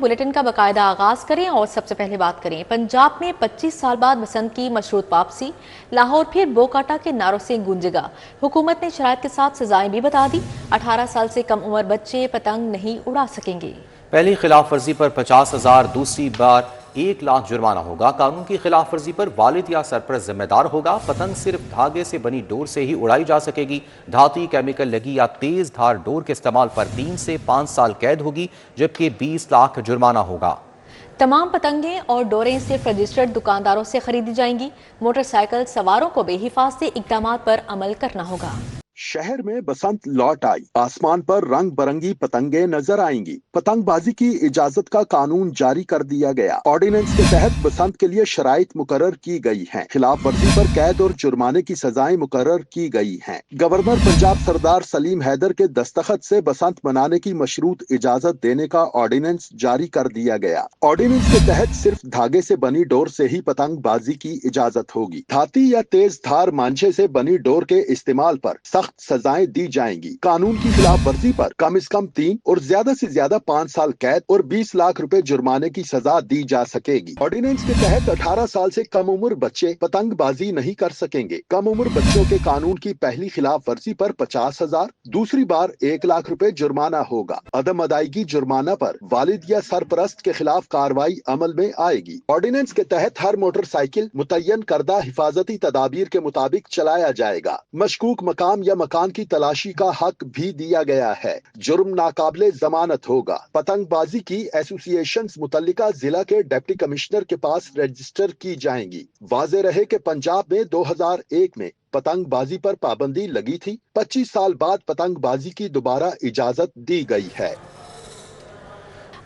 Bulletin का बाकायदा आगाज करें और सबसे पहले बात करें पंजाब में 25 साल बाद बसंत की मशरूत वापसी। लाहौर फिर बोकाटा के नारों से गूंजेगा। हुकूमत ने शराइत के साथ सजाएं भी बता दी। 18 साल से कम उम्र बच्चे पतंग नहीं उड़ा सकेंगे। पहली खिलाफ वर्जी पर 50,000, दूसरी बार 1 लाख जुर्माना होगा। कानून की खिलाफ वर्जी पर वालिद या सरपरस्त जिम्मेदार होगा। पतंग सिर्फ धागे से बनी डोर से ही उड़ाई जा सकेगी। धाती, केमिकल लगी या तेज धार डोर के इस्तेमाल पर 3 से 5 साल कैद होगी, जबकि 20 लाख जुर्माना होगा। तमाम पतंगें और डोरें सिर्फ रजिस्टर्ड दुकानदारों से खरीदी जाएंगी। मोटरसाइकिल सवारों को भी हिफाजती इक़दामात पर अमल करना होगा। शहर में बसंत लौट आई। आसमान पर रंग बरंगी पतंगे नजर आएंगी। पतंगबाजी की इजाजत का कानून जारी कर दिया गया। ऑर्डिनेंस के तहत बसंत के लिए शराइत मुकर्रर की गई हैं। खिलाफ वर्जी पर कैद और जुर्माने की सजाएं मुकर्रर की गई हैं। गवर्नर पंजाब सरदार सलीम हैदर के दस्तखत से बसंत मनाने की मशरूत इजाजत देने का ऑर्डिनेंस जारी कर दिया गया। ऑर्डिनेंस के तहत सिर्फ धागे से बनी डोर से ही पतंगबाजी की इजाजत होगी। धाती या तेज धार मांझे से बनी डोर के इस्तेमाल पर सख्त सजाएं दी जाएंगी। कानून की खिलाफ वर्जी पर कम से कम 3 और ज्यादा से ज्यादा 5 साल कैद और 20 लाख रुपए जुर्माने की सजा दी जा सकेगी। ऑर्डिनेंस के तहत 18 साल से कम उम्र बच्चे पतंगबाजी नहीं कर सकेंगे। कम उम्र बच्चों के कानून की पहली खिलाफ वर्जी पर 50,000, दूसरी बार 1 लाख रुपए जुर्माना होगा। अदम अदायगी जुर्माना पर वालिद या सरपरस्त के खिलाफ कार्रवाई अमल में आएगी। ऑर्डिनेंस के तहत हर मोटरसाइकिल मुतय्यन करदा हिफाजती तदाबीर के मुताबिक चलाया जाएगा। मशकूक मकाम या मकान की तलाशी का हक भी दिया गया है। जुर्म नाकाबिले जमानत होगा। पतंगबाजी की एसोसिएशंस मुतल्लिका जिला के डिप्टी कमिश्नर के पास रजिस्टर की जाएंगी। वाज़ेह रहे कि पंजाब में 2001 में पतंगबाजी पर पाबंदी लगी थी। 25 साल बाद पतंगबाजी की दोबारा इजाजत दी गई है।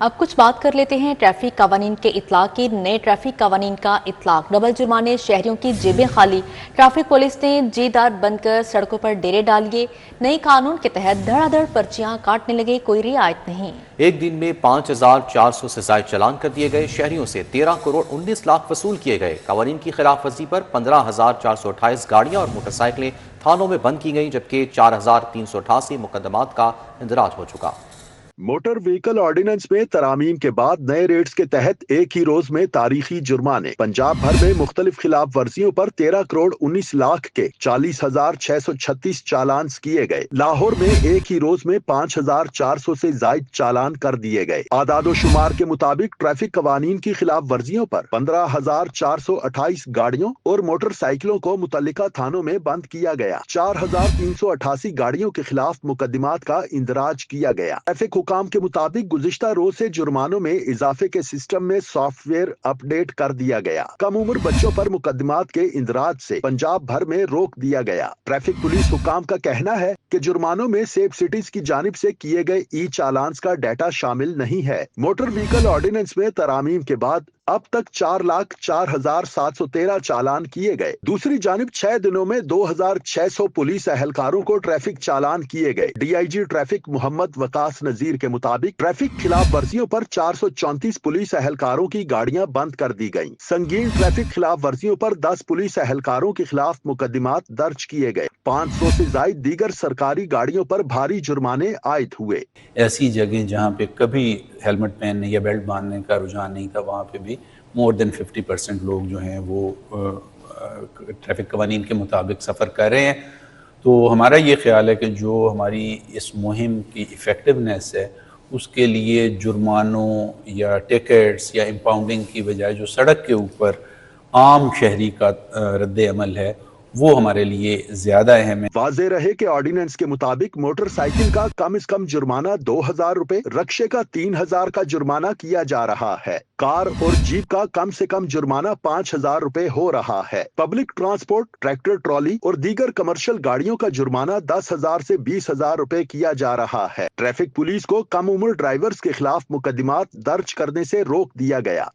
अब कुछ बात कर लेते हैं ट्रैफिक कवानीन के इतलाक की। नए ट्रैफिक कवानीन का इतलाक, डबल जुर्माने, शहरियों की जेबें खाली। ट्रैफिक पुलिस ने जेदार बनकर सड़कों पर डेरे डालिए। नए कानून के तहत धड़ाधड़ पर्चियां काटने लगे, कोई रियायत नहीं। एक दिन में 5,400 से ज्यादा चालान कर दिए गए। शहरियों से 13 करोड़ 19 लाख वसूल किए गए। कवानीन की खिलाफ वर्जी पर 15,428 गाड़ियां और मोटरसाइकिलें थानों में बंद की गई, जबकि 4,388 मुकदमात का इंदराज हो चुका। मोटर व्हीकल ऑर्डिनेंस में तरामीम के बाद नए रेट्स के तहत एक ही रोज में तारीखी जुर्माने। पंजाब भर में मुख्तलिफ खिलाफ वर्जियों पर 13 करोड़ 19 लाख के 40,636 चालान किए गए। लाहौर में एक ही रोज में 5,400 से जायद चालान कर दिए गए। आदादो शुमार के मुताबिक ट्रैफिक कवानीन की खिलाफ वर्जियों पर 15,428 गाड़ियों और मोटरसाइकिलों को मुतल्लिका थानों में बंद किया गया। 4,388 गाड़ियों के खिलाफ मुकदमात का इंदराज किया गया। ट्रैफिक हुकाम के मुताबिक गुज़िश्ता रोज से जुर्मानों में इजाफे के सिस्टम में सॉफ्टवेयर अपडेट कर दिया गया। कम उम्र बच्चों पर मुकदमात के इंदराज से पंजाब भर में रोक दिया गया। ट्रैफिक पुलिस हुकाम का कहना है कि जुर्मानों में सेफ सिटीज की जानिब से किए गए ई चालान का डाटा शामिल नहीं है। मोटर व्हीकल ऑर्डिनेंस में तरामीम के बाद अब तक 4,04,713 चालान किए गए। दूसरी जानिब 6 दिनों में 2,600 पुलिस एहलकारों को ट्रैफिक चालान किए गए। डीआईजी ट्रैफिक मोहम्मद वकास नजीर के मुताबिक ट्रैफिक खिलाफ वर्जियों पर 434 पुलिस एहलकारों की गाड़ियां बंद कर दी गयी। संगीन ट्रैफिक खिलाफ वर्जियों पर 10 पुलिस एहलकारों के खिलाफ मुकदमात दर्ज किए गए। 500 से ज्यादा दीगर सरकारी गाड़ियों पर भारी जुर्माने आयद हुए। ऐसी जगह जहाँ पे कभी हेलमेट पहनने या बेल्ट बांधने का रुझान नहीं था, वहाँ पे भी मोर देन 50% लोग जो हैं वो ट्रैफिक कवानीन के मुताबिक सफ़र कर रहे हैं। तो हमारा ये ख्याल है कि जो हमारी इस मुहिम की इफ़ेक्टिवनेस है, उसके लिए जुर्मानों या टिकट्स या इम्पाउंडिंग की बजाय जो सड़क के ऊपर आम शहरी का रद्द अमल है, वो हमारे लिए ज्यादा अहम है। वाज़ेह रहे कि ऑर्डिनेंस के मुताबिक मोटरसाइकिल का कम से कम जुर्माना 2,000 रुपए, रक्शे का 3,000 का जुर्माना किया जा रहा है। कार और जीप का कम से कम जुर्माना 5,000 रुपए हो रहा है। पब्लिक ट्रांसपोर्ट, ट्रैक्टर ट्रॉली और दीगर कमर्शियल गाड़ियों का जुर्माना 10,000 से 20,000 रुपए किया जा रहा है। ट्रैफिक पुलिस को कम उम्र ड्राइवर्स के खिलाफ मुकदमात दर्ज करने से रोक दिया गया।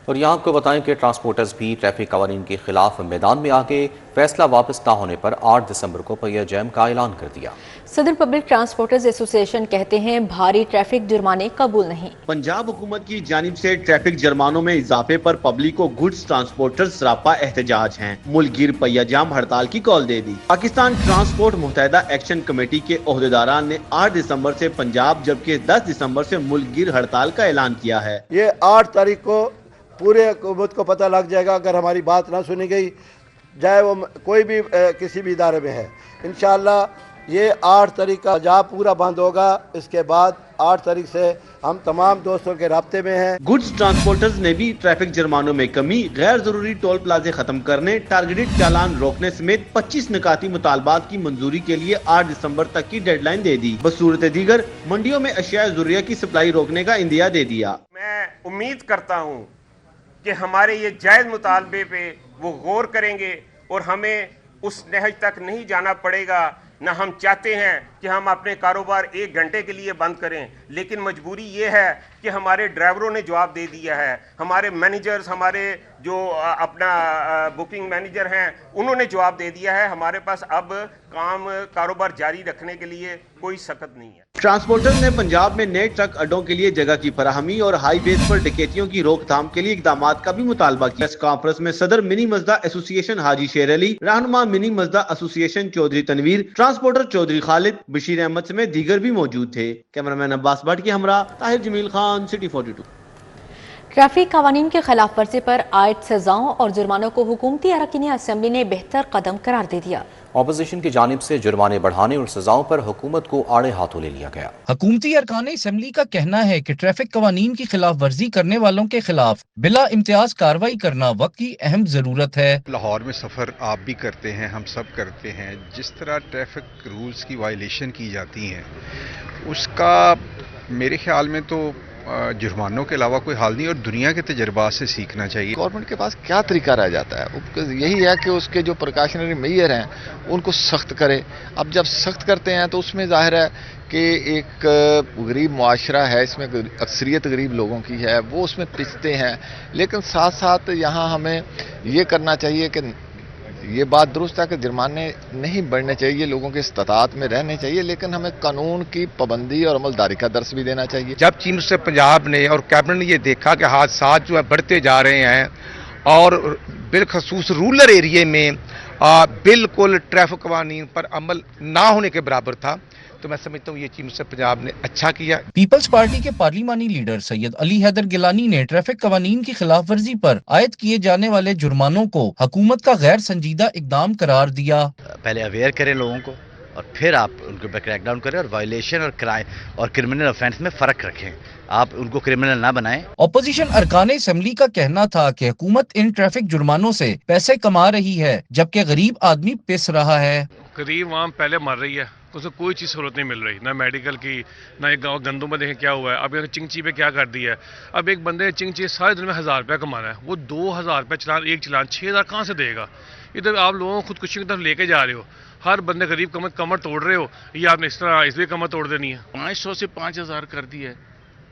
اور یہاں آپ کو بتائیں کہ ٹرانسپورٹرز بھی ٹریفک قوانین کے خلاف میدان میں آ گئے، فیصلہ واپس نہ ہونے پر 8 دسمبر کو پہیہ جیم کا اعلان کر دیا۔ صدر پبلک ٹرانسپورٹرز ایسوسی ایشن کہتے ہیں بھاری ٹریفک جرمانے قبول نہیں۔ پنجاب حکومت کی جانب سے ٹریفک جرمانوں میں اضافے پر پبلک کو گڈز ٹرانسپورٹرز سراپا احتجاج ہیں، ملک گیر پہیہ جام ہڑتال کی کال دے دی۔ پاکستان ٹرانسپورٹ متحدہ ایکشن کمیٹی کے عہدیداران نے 8 دسمبر سے پنجاب جبکہ 10 دسمبر سے ملک گیر ہڑتال کا اعلان کیا ہے۔ یہ 8 تاریخ کو پورے حکومت کو پتہ لگ جائے گا اگر ہماری بات نہ سنی گئی، چاہے وہ کوئی بھی کسی بھی ادارے میں ہے، انشاءاللہ یہ 8 تاریخ کا جاب پورا بند ہوگا۔ اس کے بعد 8 تاریخ سے ہم تمام دوستوں کے رابطے میں ہیں۔ گڈز ٹرانسپورٹرز نے بھی ٹریفک جرمانوں میں کمی، غیر ضروری ٹول پلازے ختم کرنے، ٹارگیٹڈ چالان روکنے سمیت 25 نکاتی مطالبات کی منظوری کے لیے 8 دسمبر تک کی ڈیڈ لائن دے دی۔ بصورت دیگر منڈیوں میں اشیاء ضروریہ کی سپلائی روکنے کا اندیا دے دیا۔ میں امید کرتا ہوں کہ ہمارے یہ جائز مطالبے پہ وہ غور کریں گے اور ہمیں اس نہج تک نہیں جانا پڑے گا۔ نہ ہم چاہتے ہیں کہ ہم اپنے کاروبار 1 گھنٹے کے لیے بند کریں، لیکن مجبوری یہ ہے کہ ہمارے ڈرائیوروں نے جواب دے دیا ہے، ہمارے مینیجرز، ہمارے جو اپنا بکنگ مینیجر ہیں انہوں نے جواب دے دیا ہے۔ ہمارے پاس اب کاروبار جاری رکھنے کے لیے کوئی سخت نہیں ہے۔ ٹرانسپورٹرز نے پنجاب میں نئے ٹرک اڈوں کے لیے جگہ کی فراہمی اور ہائی ویز پر ڈکیتیوں کی روک تھام کے لیے اقدامات کا بھی مطالبہ کیا۔ اس کانفرنس میں صدر منی مزدہ ایسوسی ایشن حاجی شیر علی، رہنما منی مزدہ ایسوسی ایشن چودھری تنویر، ٹرانسپورٹر چودھری خالد، بشیر احمد سمیت دیگر بھی موجود تھے۔ کیمرامین عباس بٹ کے ہمراہ طاہر جمیل خان، سٹی 42۔ ٹریفک قوانین کی خلاف ورزی پر عائد سزاؤں اور جرمانوں کو حکومتی اراکین اسمبلی نے بہتر قدم قرار دے دیا۔ اپوزیشن کی جانب سے جرمانے بڑھانے اور سزاؤں پر حکومت کو آڑے ہاتھوں لے لیا گیا۔ حکومتی ارکان اسمبلی کا کہنا ہے کہ ٹریفک قوانین کی خلاف ورزی کرنے والوں کے خلاف بلا امتیاز کارروائی کرنا وقت کی اہم ضرورت ہے۔ لاہور میں سفر آپ بھی کرتے ہیں، ہم سب کرتے ہیں، جس طرح ٹریفک رولز کی وائلیشن کی جاتی ہیں اس کا میرے خیال میں تو جرمانوں کے علاوہ کوئی حال نہیں، اور دنیا کے تجربات سے سیکھنا چاہیے۔ گورنمنٹ کے پاس کیا طریقہ رہ جاتا ہے؟ یہی ہے کہ اس کے جو پریکاشنری میئر ہیں ان کو سخت کرے۔ اب جب سخت کرتے ہیں تو اس میں ظاہر ہے کہ ایک غریب معاشرہ ہے، اس میں اکثریت غریب لوگوں کی ہے، وہ اس میں پستے ہیں، لیکن ساتھ ساتھ یہاں ہمیں یہ کرنا چاہیے کہ یہ بات درست ہے کہ جرمانے نہیں بڑھنے چاہیے، لوگوں کے استطاعت میں رہنے چاہیے، لیکن ہمیں قانون کی پابندی اور عملداری کا درس بھی دینا چاہیے۔ جب چیف منسٹر پنجاب نے اور کیبنٹ نے یہ دیکھا کہ حادثات جو ہے بڑھتے جا رہے ہیں اور بالخصوص رورل ایریے میں بالکل ٹریفک قوانین پر عمل نہ ہونے کے برابر تھا، تو میں سمجھتا ہوں یہ چیف منسٹر پنجاب نے اچھا کیا۔ پیپلز پارٹی کے پارلیمانی لیڈر سید علی حیدر گیلانی نے ٹریفک قوانین کی خلاف ورزی پر عائد کیے جانے والے جرمانوں کو حکومت کا غیر سنجیدہ اقدام قرار دیا۔ پہلے اویئر کریں لوگوں کو اور پھر آپ ان کے اوپر کریک ڈاؤن کریں، اور وائلیشن اور کرائم اور کرمنل آفینس میں فرق رکھیں، آپ ان کو کرمنل نہ بنائیں۔ اپوزیشن ارکان اسمبلی کا کہنا تھا کہ حکومت ان ٹریفک جرمانوں سے پیسے کما رہی ہے جبکہ غریب آدمی پس رہا ہے۔ غریب عوام پہلے مر رہی ہے، اس کو کوئی چیز سہولت نہیں مل رہی، نہ میڈیکل کی، نہ ایک گاؤں گندم میں دیکھیں کیا ہوا ہے۔ اب یہ چنگچی پہ کیا کر دیا ہے، اب ایک بندے نے چنگچی سارے دن میں 1000 روپیہ کمانا ہے، وہ 2000 روپے چلان، ایک چلان 6000 کہاں سے دے گا؟ ادھر آپ لوگوں کو خودکشی کی طرف لے کے جا رہے ہو، ہر بندے غریب کمر توڑ رہے ہو، یہ آپ نے اس طرح اس بھی کمر توڑ دینی ہے۔ 500 سے 5000 کر دی ہے،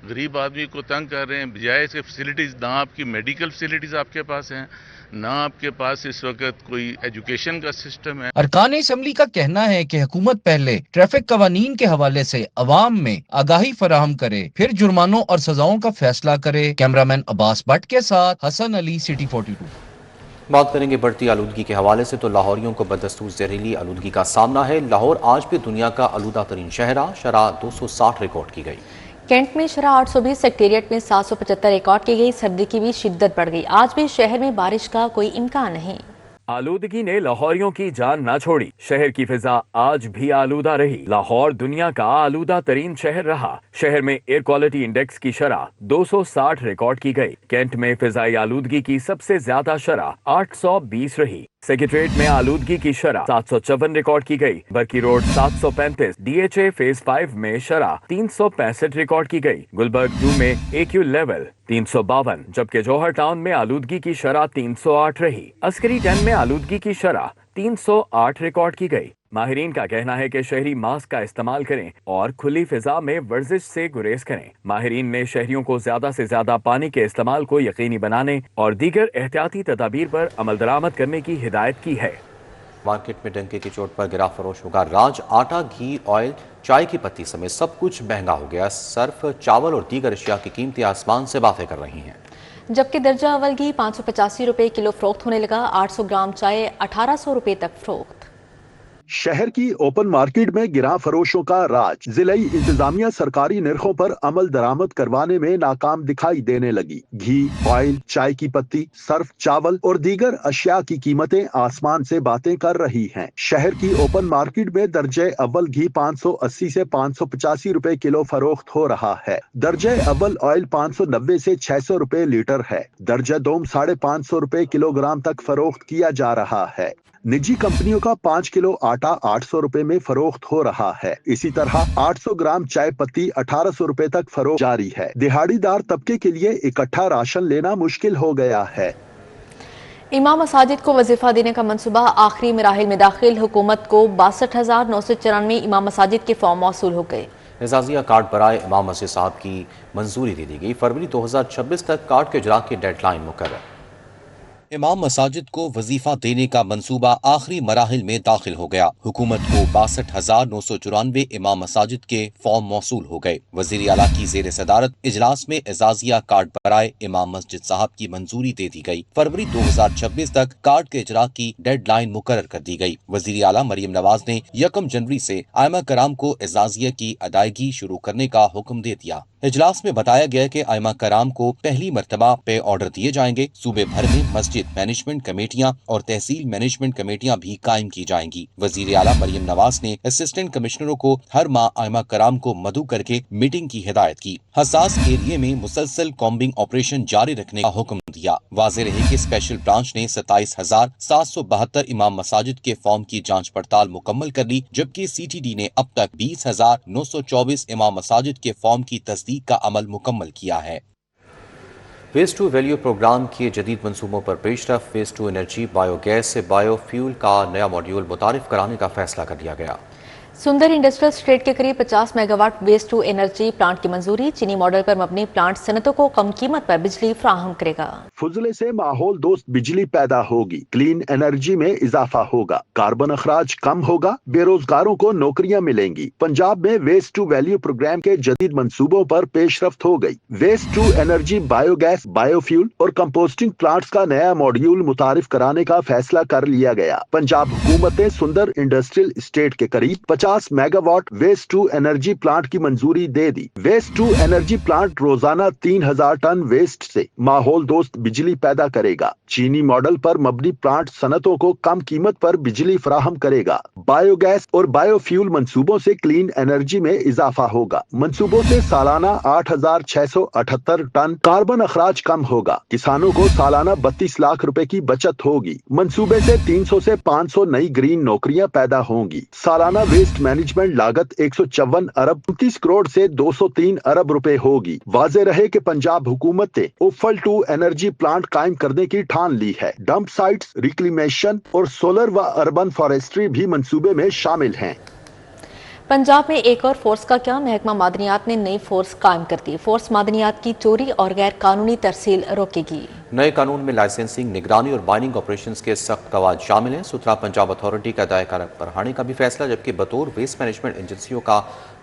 غریب آدمی کو تنگ کر رہے ہیں، بجائے اس کے فیسلٹیز، نہ آپ کی میڈیکل فیسلٹیز آپ کے پاس ہیں، نہ آپ کے پاس اس وقت کوئی ایجوکیشن کا سسٹم ہے۔ ارکان اسمبلی کا کہنا ہے کہ حکومت پہلے ٹریفک قوانین کے حوالے سے عوام میں آگاہی فراہم کرے، پھر جرمانوں اور سزاؤں کا فیصلہ کرے۔ کیمرامین عباس بٹ کے ساتھ حسن علی، سٹی 42۔ بات کریں گے بڑھتی آلودگی کے حوالے سے تو لاہوریوں کو بدستور زہریلی آلودگی کا سامنا ہے۔ لاہور آج بھی دنیا کا آلودہ ترین شہر، شرح 260 ریکارڈ کی گئی۔ کینٹ میں شرح 820، سیکٹریٹ میں 775 ریکارڈ کی گئی۔ سردی کی بھی شدت بڑھ گئی، آج بھی شہر میں بارش کا کوئی امکان نہیں۔ آلودگی نے لاہوریوں کی جان نہ چھوڑی، شہر کی فضا آج بھی آلودہ رہی۔ لاہور دنیا کا آلودہ ترین شہر رہا، شہر میں ایئر کوالٹی انڈیکس کی شرح 260 ریکارڈ کی گئی۔ کینٹ میں فضائی آلودگی کی سب سے زیادہ شرح 820 رہی۔ سیکریٹریٹ میں آلودگی کی شرح 754 ریکارڈ کی گئی۔ Burki road 735، D H A phase 5 میں شرح 365 ریکارڈ کی گئی۔ گلبرگ 2 میں AQ لیول 352، جبکہ جوہر ٹاؤن میں آلودگی کی شرح 308 رہی۔ عسکری 10 میں آلودگی کی شرح 308 रिकॉर्ड की गई। माहिरीन का कहना है कि शहरी मास्क का इस्तेमाल करें और खुली फिजा में वर्जिश से गुरेज करें। माहिरीन ने शहरियों को ज्यादा से ज्यादा पानी के इस्तेमाल को यकीनी बनाने और दीगर एहतियाती तदाबीर पर अमल दरामद करने की हिदायत की है। मार्केट में डंके की चोट पर गिरा फरोश होगा राज। आटा, घी, ऑयल, चाय की पत्ती समेत सब कुछ महंगा हो गया। सर्फ, चावल और दीगर अशिया की कीमतें आसमान से बातें कर रही हैं। जबकि दर्जा अव्वल घी 585 रुपए किलो फरोख्त होने लगा। 800 ग्राम चाय 1800 रुपए तक फरोख्त। शहर की ओपन मार्केट में गिरा फरोशों का राज। जिलाई इंतजामिया सरकारी निर्खों पर अमल दरामद करवाने में नाकाम दिखाई देने लगी। घी, ऑयल, चाय की पत्ती, सर्फ, चावल और दीगर अशिया की कीमतें आसमान से बातें कर रही हैं। शहर की ओपन मार्केट में दर्जे अव्वल घी 580 से 585 रुपए किलो फरोख्त हो रहा है। दर्जे अव्वल ऑयल 590 से 600 रुपए लीटर है। दर्जा दोम 550 रुपए किलोग्राम तक फरोख्त किया जा रहा है। निजी कंपनियों का 5 किलो आटा 800 रुपए में फरोख्त हो रहा है। इसी तरह 800 ग्राम चाय पत्ती 1800 रुपए तक फरोख्त जारी है। दिहाड़ीदार तबके के लिए इकट्ठा राशन लेना मुश्किल हो गया है। इमाम मसाजिद को वजीफा देने का मंसूबा आखिरी मराहिल में दाखिल। हुकूमत को 62,994 इमाम मसाजिद के फॉर्म मौसूल हो गए। एजाजिया कार्ड बराए इमाम मस्जिद साहब की मंजूरी दे दी गई। फरवरी 2026 तक कार्ड के इजरा की डेडलाइन मुकर्रर। इमाम मसाजिद को वजीफा देने का मंसूबा आखिरी मराहिल में दाखिल हो गया। हुकूमत को 62,994 इमाम मसाजिद के फॉर्म मौसूल हो गए। वजीर आला की जेर सदारत इजलास में एजाजिया कार्ड बराए इमाम मस्जिद साहब की मंजूरी दे दी गई। फरवरी 2026 तक कार्ड के इजरा की डेडलाइन मुकर्रर कर दी गई। वजीर आला मरियम नवाज ने 1 जनवरी से आइमा कराम को एजाजिया की अदायगी शुरू करने का हुक्म दे दिया। इजलास में बताया गया कि आइमा कराम को पहली मर्तबा पे ऑर्डर दिए जाएंगे। सूबे भर में मस्जिद मैनेजमेंट कमेटियां और तहसील मैनेजमेंट कमेटियां भी कायम की जाएंगी। वजीर आला मरियम नवाज ने असिस्टेंट कमिश्नरों को हर माह आइमा कराम को मदऊ करके मीटिंग की हिदायत की। हसास एरिया में मुसलसल कॉम्बिंग ऑपरेशन जारी रखने का हुक्म दिया। वाज़ेह रहे कि स्पेशल ब्रांच ने 27,772 इमाम मसाजिद के फॉर्म की जांच पड़ताल मुकम्मल कर ली, जबकि CTD ने अब तक 20,924 इमाम मसाजिद के फॉर्म की तस्दीक का अमल मुकम्मल किया है। वेस्ट टू वैल्यू प्रोग्राम के जदीद मंसूबों पर पेशरफ। वेस्ट टू एनर्जी बायोगैस से बायोफ्यूल का नया मॉड्यूल मुतारिफ कराने का फैसला कर लिया गया। सुंदर इंडस्ट्रियल स्टेट के करीब 50 megawatt waste to energy plant की मंजूरी। चीनी मॉडल पर मबनी प्लांट सनतों को कम कीमत पर बिजली फराहम करेगा। फुजले से माहौल दोस्त बिजली पैदा होगी। क्लीन एनर्जी में इजाफा होगा। कार्बन अखराज कम होगा। बेरोजगारों को नौकरियां मिलेंगी। पंजाब में वेस्ट टू वैल्यू प्रोग्राम के जदीद मंसूबों पर पेशरफ्त हो गई। Waste to energy biogas, biofuel और कंपोस्टिंग प्लांट्स का नया मॉड्यूल मुतारिफ कराने का फैसला कर लिया गया। पंजाब हुकूमत ने सुंदर इंडस्ट्रियल स्टेट के करीब 50 megawatt waste to energy plant की मंजूरी दे दी। वेस्ट टू एनर्जी प्लांट रोजाना 3000 टन वेस्ट से माहौल दोस्त बिजली पैदा करेगा। चीनी मॉडल पर मबनी प्लांट सनतों को कम कीमत पर बिजली फराहम करेगा। बायोगैस और बायोफ्यूल मंसूबों से क्लीन एनर्जी में इजाफा होगा। मंसूबों से सालाना 8,678 टन कार्बन अखराज कम होगा। किसानों को सालाना 32 लाख रुपए की बचत होगी। मंसूबे से 300 से 500 नई ग्रीन नौकरियां पैदा होंगी। सालाना वेस्ट मैनेजमेंट लागत 154 अरब 29 करोड़ से 203 अरब रुपए होगी। वाज़ेह रहे कि पंजाब हुकूमत ने उफल टू एनर्जी प्लांट कायम करने की ठान ली है। डंप साइट्स, रिक्लेमेशन और सोलर व अर्बन फॉरेस्ट्री भी मंसूबे में शामिल हैं। पंजाब में एक और फोर्स का क्या? महकमा मादनियात ने नई फोर्स कायम कर दी। फोर्स मादनियात की चोरी और गैर कानूनी तरसील रोकेगी। नए कानून में लाइसेंसिंग, निगरानी और माइनिंग ऑपरेशंस के सख्त कवायद शामिल हैं। सुथरा पंजाब अथॉरिटी का दायरा बढ़ाने का भी फैसला, जबकि बतौर वेस्ट मैनेजमेंट एजेंसियों का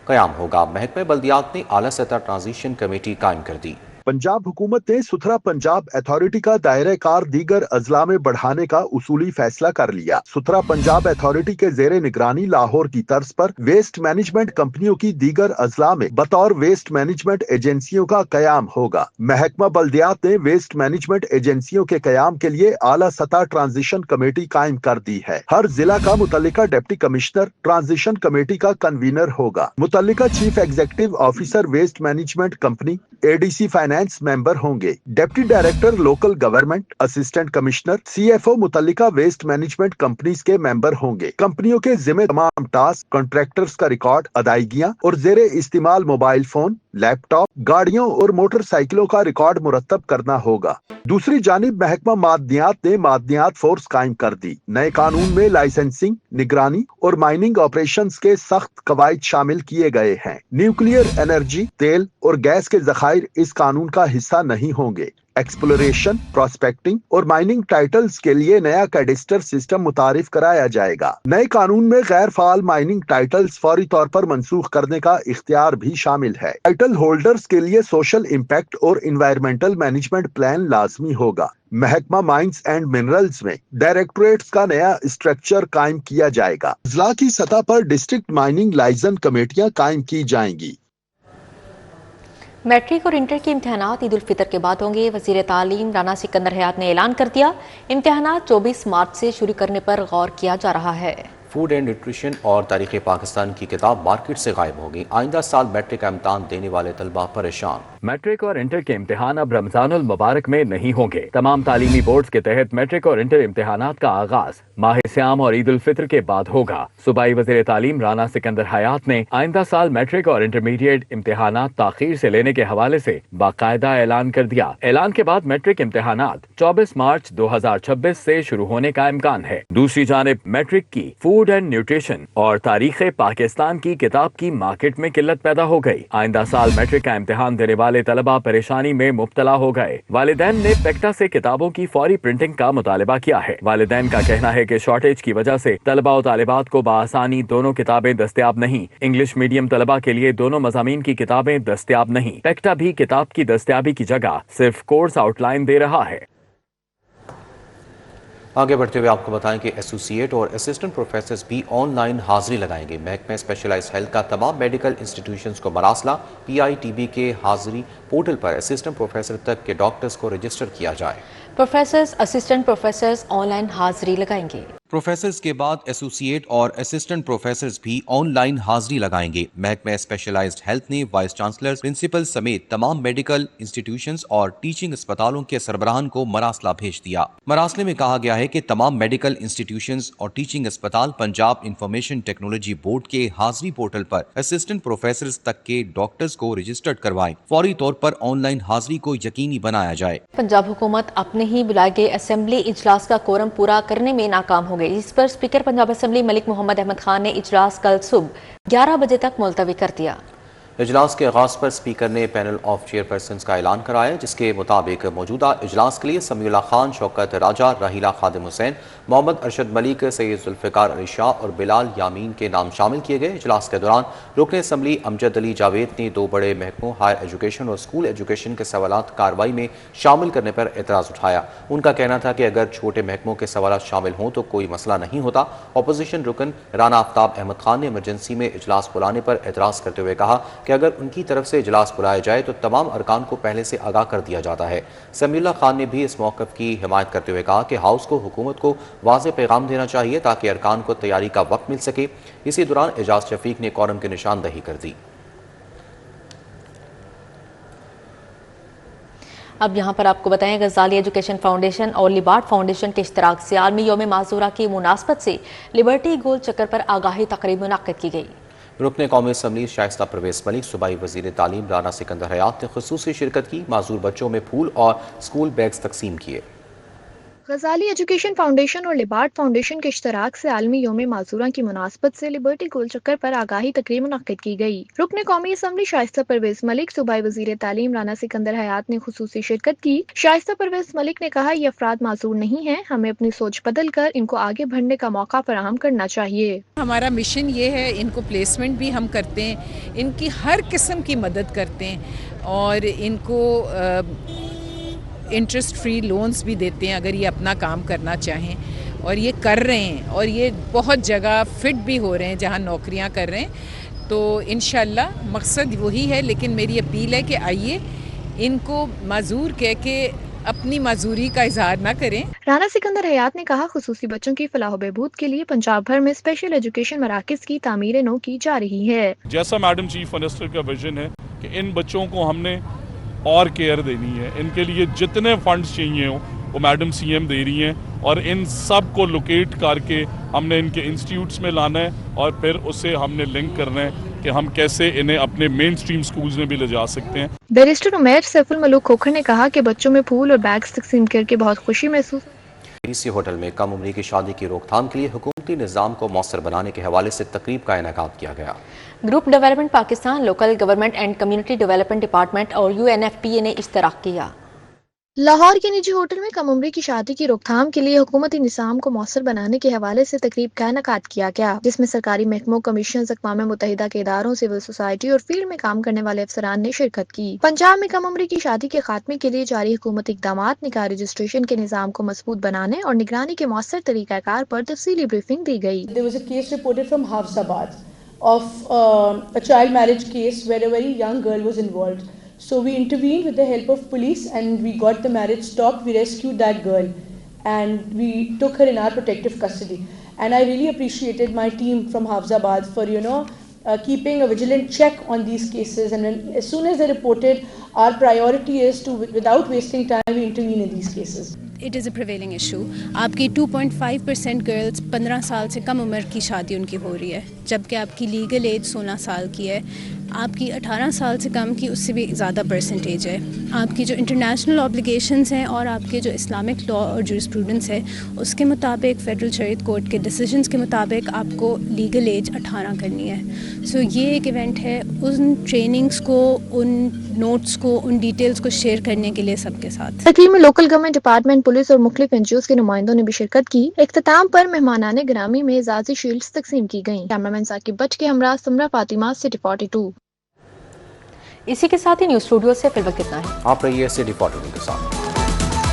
कयाम होगा। महकमा बल्दियात ने आला सतह ट्रांजिशन कमेटी कायम कर दी। पंजाब हुकूमत ने सुथरा पंजाब अथॉरिटी का दायरा कार दीगर अजला में बढ़ाने का उसूली फैसला कर लिया। सुथरा पंजाब अथॉरिटी के जेरे निगरानी लाहौर की तर्ज पर वेस्ट मैनेजमेंट कंपनियों की दीगर अजला में बतौर वेस्ट मैनेजमेंट एजेंसियों का कयाम होगा। महकमा बल्दियात ने वेस्ट मैनेजमेंट एजेंसियों के कयाम के लिए आला सतह ट्रांजिशन कमेटी कायम कर दी है। हर जिला का मुतल्लिका डिप्टी कमिश्नर ट्रांजिशन कमेटी का कन्वीनर होगा। मुतल्लिका chief executive officer waste management company ADC finance member होंगे। Deputy director local government, assistant commissioner, CFO मुतल्लिका वेस्ट मैनेजमेंट कंपनीज के मेंबर होंगे। कंपनियों के जिम्मे तमाम टास्क, कॉन्ट्रैक्टर्स का रिकॉर्ड, अदायगियां और जेरे इस्तेमाल मोबाइल फोन, लैपटॉप, गाड़ियों और मोटरसाइकिलों का रिकॉर्ड मुरतब करना होगा। दूसरी जानिब महकमा मादनियात ने मादनियात फोर्स कायम कर दी। नए कानून में लाइसेंसिंग, निगरानी और माइनिंग ऑपरेशंस के सख्त कवायद शामिल किए गए हैं। न्यूक्लियर एनर्जी, तेल और गैस के जखायर इस कानून का हिस्सा नहीं होंगे। एक्सप्लोरेशन, प्रोस्पेक्टिंग और माइनिंग टाइटल्स के लिए नया कैडेस्टर सिस्टम मुतारिफ कराया जाएगा। नए कानून में गैर फाल माइनिंग टाइटल्स फौरी तौर पर मंसूख करने का इख्तियार भी शामिल है। टाइटल होल्डर्स के लिए सोशल इम्पैक्ट और इन्वायरमेंटल मैनेजमेंट प्लान लाजमी होगा। महकमा माइंस एंड मिनरल्स में डायरेक्टोरेट्स का नया स्ट्रक्चर कायम किया जाएगा। जिला की सतह पर डिस्ट्रिक्ट माइनिंग लाइसेंस कमेटियां कायम की जाएंगी। मैट्रिक और इंटर के इम्तिहानात ईद उल फितर के बाद होंगे। वज़ीर तालीम राना सिकंदर हयात ने ऐलान कर दिया, इम्तिहानात 24 मार्च से शुरू करने पर गौर किया जा रहा है। फूड एंड न्यूट्रिशन और तारीख़ पाकिस्तान की किताब मार्केट से गायब होगी। आइंदा साल मैट्रिक का इम्तिहान देने वाले तलबा परेशान। मैट्रिक और इंटर के इम्तिहान अब रमजानुल मुबारक में नहीं होंगे। तमाम तालीमी बोर्ड्स के तहत मैट्रिक और इंटर इम्तिहानात का आगाज माह सियाम और ईद उल फितर के बाद होगा। सूबाई वज़ीर तालीम राना सिकंदर हयात ने आइंदा साल मैट्रिक और इंटरमीडिएट इम्तिहानात ताखीर से लेने के हवाले से बाकायदा ऐलान कर दिया। ऐलान के बाद मैट्रिक इम्तिहानात 24 मार्च 2026 से शुरू होने का इम्कान है। दूसरी जानिब मैट्रिक की फूड एंड न्यूट्रिशन और तारीख़ पाकिस्तान की किताब की मार्केट में किल्लत पैदा हो गई। आइंदा साल मैट्रिक का इम्तिहान देने वाले तलबा परेशानी में मुब्तला हो गए। वालिदैन ने पेक्टा से किताबों की फौरी प्रिंटिंग का मुतालबा किया है। वालिदैन का कहना है कि शॉर्टेज की वजह से तलबा और तालिबात को बआसानी दोनों किताबें दस्तयाब नहीं। इंग्लिश मीडियम तलबा के लिए दोनों मज़ामीन की किताबें दस्तयाब नहीं। पेक्टा भी किताब की दस्तयाबी की जगह सिर्फ कोर्स आउटलाइन दे रहा है। आगे बढ़ते हुए आपको बताएं कि एसोसिएट और असिस्टेंट प्रोफेसर्स भी ऑनलाइन हाजिरी लगाएंगे। महकमा स्पेशलाइज्ड हेल्थ का तमाम मेडिकल इंस्टीट्यूशंस को मरासला PITB के हाजिरी पोर्टल पर असिस्टेंट प्रोफेसर तक के डॉक्टर्स को रजिस्टर किया जाए। प्रोफेसर्स, असिस्टेंट प्रोफेसर्स ऑनलाइन हाजिरी लगाएंगे। प्रोफेसर्स के बाद एसोसिएट और असिस्टेंट प्रोफेसर्स भी ऑनलाइन हाजिरी लगाएंगे। महकमा स्पेशलाइज्ड हेल्थ ने वाइस चांसलर, प्रिंसिपल समेत तमाम मेडिकल इंस्टीट्यूशंस और टीचिंग अस्पतालों के सरबराहान को मरासला भेज दिया। मरासले में कहा गया है कि तमाम मेडिकल इंस्टीट्यूशंस और टीचिंग अस्पताल पंजाब इंफॉर्मेशन टेक्नोलॉजी बोर्ड के हाजिरी पोर्टल पर असिस्टेंट प्रोफेसर्स तक के डॉक्टर्स को रजिस्टर्ड करवाएं। फौरी तौर पर ऑनलाइन हाजिरी को यकीनी बनाया जाए। पंजाब हुकूमत अपने ही बुलाए गए असेंबली इजलास का कोरम पूरा करने में नाकाम हो गई। इस पर स्पीकर पंजाब असेंबली मलिक मोहम्मद अहमद खान ने इजलास कल सुबह 11 बजे तक मुलतवी कर दिया। इजलास के आगाज पर स्पीकर ने पैनल ऑफ चेयरपर्सन्स का ऐलान कराया, जिसके मुताबिक मौजूदा इजलास के लिए समीउल्लाह खान, शौकत राजा, राहिला खादिम हुसैन, मोहम्मद अरशद मलिक, सैयद जुल्फ़िकार अली शाह और बिलाल यामीन के नाम शामिल किए गए। इजलास के दौरान रुकन असम्बली अमजद अली जावेद ने 2 बड़े महकमों हायर एजुकेशन और स्कूल एजुकेशन के सवालात कार्रवाई में शामिल करने पर एतराज़ उठाया। उनका कहना था कि अगर छोटे महकमों के सवालात शामिल हों तो कोई मसला नहीं होता। अपोजिशन रुकन राना आफ्ताब अहमद खान ने इमरजेंसी में इजलास बुलाने पर एतराज़ करते हुए कहा कि अगर उनकी तरफ से इजलास बुलाया जाए तो तमाम अरकान को पहले से आगाह कर दिया जाता है। समीउल्लाह खान ने भी इस मौक़िफ़ की हिमायत करते हुए कहा कि हाउस को हुकूमत को वाज़ेह पैगाम देना चाहिए ताकि अरकान को तैयारी का वक्त मिल सके। इसी दौरान एजाज शफीक ने कोरम की निशानदही कर दी। अब यहाँ पर आपको बताएं, गजाली एजुकेशन फाउंडेशन और लिबार्ट फाउंडेशन के इश्तराक से आलमी यौम माज़ूरा की मुनासबत से लिबर्टी गोल चक्कर पर आगाही तकरीब मुनक्किद की गई। रुकन कौमी असम्बली शाइस्ता परवेज़ मलिक, सूबाई वज़ीर तालीम राना सिकंदर हयात ने खुसूसी शिरकत की। माजूर बच्चों में फूल और स्कूल बैग्स तकसीम किए। गजाली एजुकेशन फाउंडेशन और लिबार्ट फाउंडेशन के इश्तराक से आलमी यौम माज़ूरा की मुनासबत से लिबर्टी गोल चक्कर पर आगाही तकरीब मुनक्किद की गई। रुकन कौमी असम्बली शाइस्ता परवेज़ मलिक, सूबाई वज़ीर तालीम राना सिकंदर हयात ने खुसूसी शिरकत की। शाइस्ता परवेज़ मलिक ने कहा, ये अफराद मासूर नहीं हैं, हमें अपनी सोच बदल कर इनको आगे बढ़ने का मौका फराहम करना चाहिए। हमारा मिशन ये है, इनको प्लेसमेंट भी हम करते हैं, इनकी हर किस्म की मदद करते हैं और इनको इंटरेस्ट फ्री लोन्स भी देते हैं अगर ये अपना काम करना चाहें, और ये कर रहे हैं और ये बहुत जगह फिट भी हो रहे हैं जहाँ नौकरियाँ कर रहे हैं। तो इंशाल्लाह मकसद वही है, लेकिन मेरी अपील है कि आइए इनको माजूर कह के अपनी माजूरी का इजहार ना करें। राना सिकंदर हयात ने कहा, खुसूसी बच्चों की फलाह बहबूद के लिए पंजाब भर में स्पेशल एजुकेशन मराकज़ की तामीर नौ की जा रही है। जैसा मैडम चीफ मिनिस्टर का विजन है कि इन बच्चों को हमने और केयर देनी है, इनके लिए जितने फंड्स चाहिए हो वो मैडम CM दे रही हैं और इन सब को लोकेट करके हमने इनके इंस्टीट्यूट्स में लाना है और फिर उसे हमने लिंक करना है کہ ہم کیسے انہیں اپنے مین سٹریم سکولز میں بھی لے جا سکتے ہیں۔ بیرسٹر عمیر سیف الملوک کھوکھر نے کہا کہ بچوں میں پھول اور بیگز تقسیم کر کے بہت خوشی محسوس اسی ہوٹل میں کم عمری کی شادی کی روک تھام کے لیے حکومتی نظام کو مؤثر بنانے کے حوالے سے تقریب کا انعقاد کیا گیا۔ Group development Pakistan, local government and community development department اور UNFPA نے اشتراک کیا۔ لاہور کے نجی ہوٹل میں کم عمری کی شادی کی روک تھام کے لیے حکومتی نظام کو مؤثر بنانے کے حوالے سے تقریب کا انعقاد کیا گیا، جس میں سرکاری محکموں، کمیشنز، اقوام متحدہ کے اداروں، سول سوسائٹی اور فیلڈ میں کام کرنے والے افسران نے شرکت کی۔ پنجاب میں کم عمری کی شادی کے خاتمے کے لیے جاری حکومتی اقدامات، نکاح رجسٹریشن کے نظام کو مضبوط بنانے اور نگرانی کے مؤثر طریقہ کار پر تفصیلی بریفنگ دی گئی۔ There was a case reported from Hafsabad of a child marriage case where a very young girl was involved. So we intervened with the help of police and we got the marriage stopped. We rescued that girl and we took her in our protective custody. And I really appreciated my team from Hafsabad for, keeping a vigilant check on these cases. And as soon as they reported, our priority is to, without wasting time, we intervene in these cases. It is a prevailing issue. آپ کی 2.5% girls 15 سال سے کم عمر کی شادی ان کی ہو رہی ہے، جبکہ آپ کی لیگل ایج 16 سال کی ہے۔ آپ کی 18 سال سے کم کی اس سے بھی زیادہ پرسنٹیج ہے۔ آپ کی جو انٹرنیشنل اوبلیگیشنز ہیں اور آپ کے جو اسلامک لا اور جورسپروڈنس ہے اس کے مطابق، فیڈرل شریعت کورٹ کے ڈیسیجنز کے مطابق آپ کو لیگل ایج 18 کرنی ہے۔ سو یہ ایک ایونٹ ہے ان ٹریننگز کو، ان نوٹس کو، ان ڈیٹیلز کو شیئر کرنے کے لیے سب کے ساتھ۔ تقریب میں لوکل گورنمنٹ ڈپارٹمنٹ، پولیس اور مختلف NGOs کے نمائندوں نے بھی شرکت کی۔ اختتام پر مہمانان گرامی میں اعزازی شیلڈز تقسیم کی گئیں۔ کیمرامین ثاقب بٹ کے ہمراہ سمرہ فاطمہ، سٹی 42۔ اسی کے ساتھ ہی نیوز اسٹوڈیو سے فی الوقت اتنا ہے۔ آپ رہیے سٹی 42 کے ساتھ۔